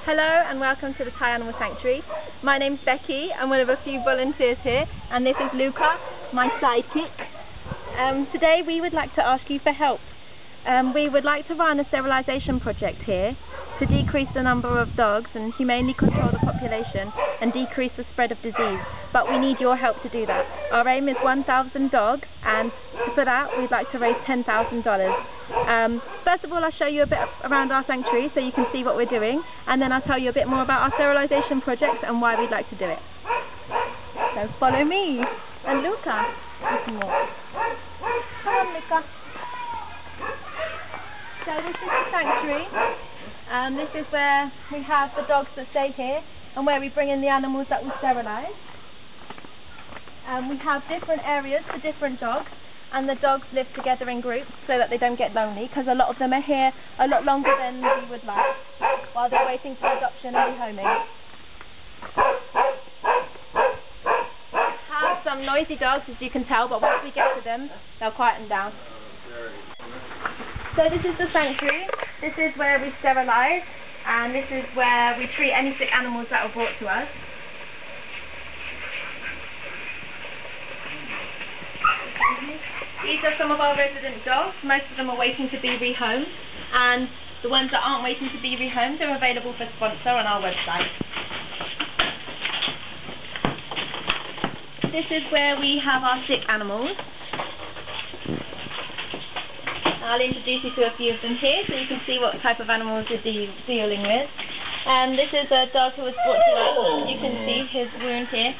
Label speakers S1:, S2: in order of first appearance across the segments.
S1: Hello and welcome to the Thai Animal Sanctuary. My name's Becky. I'm one of a few volunteers here, and this is Luca, my sidekick. Today we would like to ask you for help. We would like to run a sterilisation project here to decrease the number of dogs and humanely control the population and decrease the spread of disease, but we need your help to do that. Our aim is 1,000 dogs, and for that we'd like to raise $10,000. First of all, I'll show you a bit around our sanctuary so you can see what we're doing, and then I'll tell you a bit more about our sterilisation project and why we'd like to do it. So follow me, and Luca, you can walk. Come on, Luca. So this is the sanctuary. This is where we have the dogs that stay here and where we bring in the animals that we sterilise. We have different areas for different dogs, and the dogs live together in groups so that they don't get lonely, because a lot of them are here a lot longer than we would like while they're waiting for adoption and rehoming. We have some noisy dogs, as you can tell, but once we get to them they'll quieten down. So this is the sanctuary. This is where we sterilise, and this is where we treat any sick animals that are brought to us. These are some of our resident dogs. Most of them are waiting to be rehomed, and the ones that aren't waiting to be rehomed are available for sponsor on our website. This is where we have our sick animals. I'll introduce you to a few of them here so you can see what type of animals we're dealing with. This is a dog who was brought to us. You can see his wound here.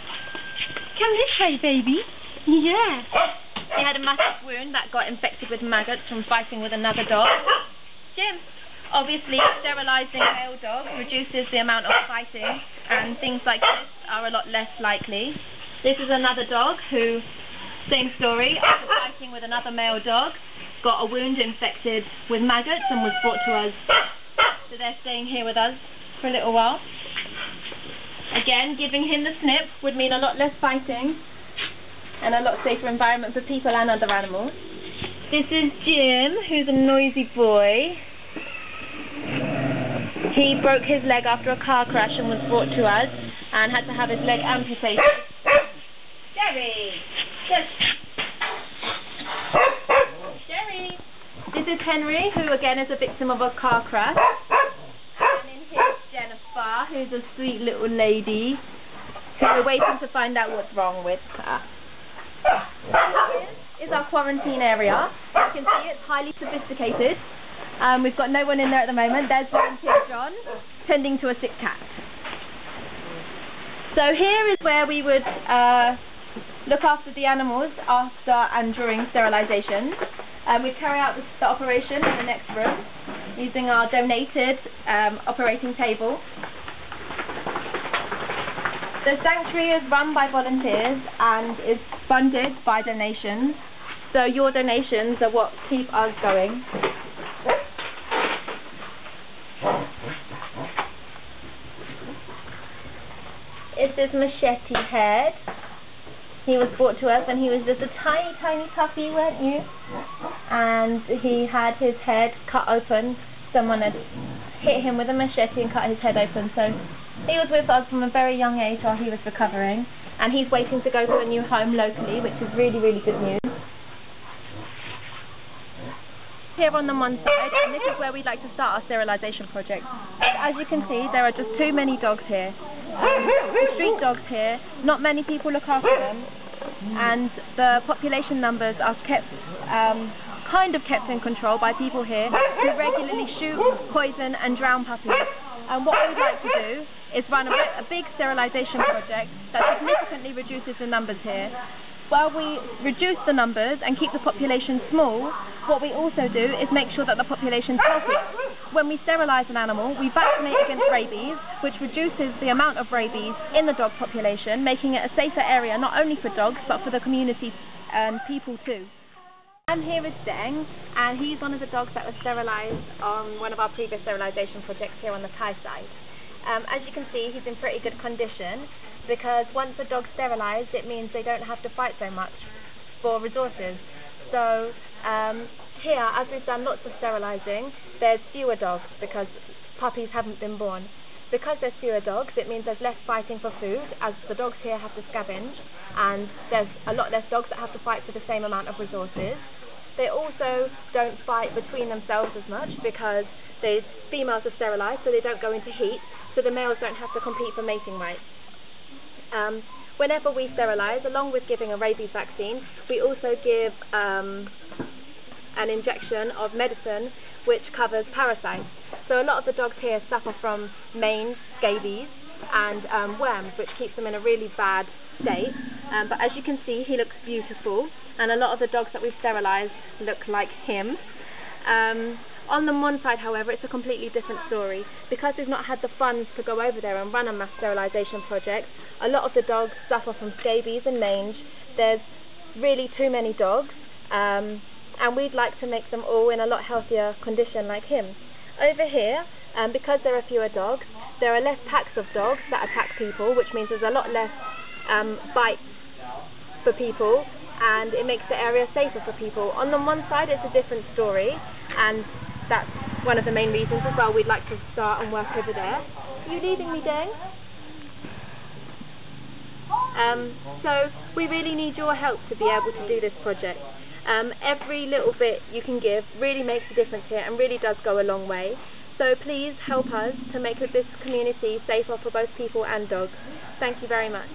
S1: Come this way, baby. Yeah. He had a massive wound that got infected with maggots from fighting with another dog. Jim. Obviously, sterilising male dogs reduces the amount of fighting, and things like this are a lot less likely. This is another dog who, same story, after fighting with another male dog, got a wound infected with maggots and was brought to us. So they're staying here with us for a little while. Again, giving him the snip would mean a lot less fighting and a lot safer environment for people and other animals. This is Jim, who's a noisy boy. He broke his leg after a car crash and was brought to us and had to have his leg amputated. Jerry! Yes. This is Henry, who again is a victim of a car crash. And in here is Jennifer, who's a sweet little lady who we're waiting to find out what's wrong with her. This is our quarantine area. You can see it's highly sophisticated. We've got no one in there at the moment. There's volunteer John tending to a sick cat. So here is where we would look after the animals after and during sterilisation. We carry out the operation in the next room using our donated operating table. The sanctuary is run by volunteers and is funded by donations, so your donations are what keep us going. It's this machete head. He was brought to us and he was just a tiny, tiny puppy, weren't you? And he had his head cut open. Someone had hit him with a machete and cut his head open. So he was with us from a very young age while he was recovering. And he's waiting to go to a new home locally, which is really, really good news. Here on the one side, and this is where we'd like to start our sterilisation project. As you can see, there are just too many dogs here. Street dogs here, not many people look after them, and the population numbers are kept, kind of kept in control by people here who regularly shoot, poison and drown puppies. And what we'd like to do is run a big sterilisation project that significantly reduces the numbers here. While we reduce the numbers and keep the population small, what we also do is make sure that the population is healthy. When we sterilise an animal, we vaccinate against rabies, which reduces the amount of rabies in the dog population, making it a safer area not only for dogs but for the community and people too. I'm here with Deng, and he's one of the dogs that was sterilised on one of our previous sterilisation projects here on the Thai side. As you can see, he's in pretty good condition, because once a dog's sterilised, it means they don't have to fight so much for resources. So here, as we've done lots of sterilising, there's fewer dogs because puppies haven't been born. Because there's fewer dogs, it means there's less fighting for food, as the dogs here have to scavenge, and there's a lot less dogs that have to fight for the same amount of resources. They also don't fight between themselves as much because the females are sterilised, so they don't go into heat, so the males don't have to compete for mating rights. Whenever we sterilise, along with giving a rabies vaccine, we also give an injection of medicine which covers parasites. So a lot of the dogs here suffer from mange, scabies and worms, which keeps them in a really bad state. But as you can see, he looks beautiful, and a lot of the dogs that we've sterilised look like him. On the Mon side, however, it's a completely different story. Because we've not had the funds to go over there and run a mass sterilisation project, a lot of the dogs suffer from scabies and mange. There's really too many dogs, and we'd like to make them all in a lot healthier condition like him. Over here, because there are fewer dogs, there are less packs of dogs that attack people, which means there's a lot less bites for people, and it makes the area safer for people. On the one side, it's a different story, and that's one of the main reasons as well we'd like to start and work over there. Are you leaving me, Dang? So we really need your help to be able to do this project. Every little bit you can give really makes a difference here and really does go a long way. So please help us to make this community safer for both people and dogs. Thank you very much.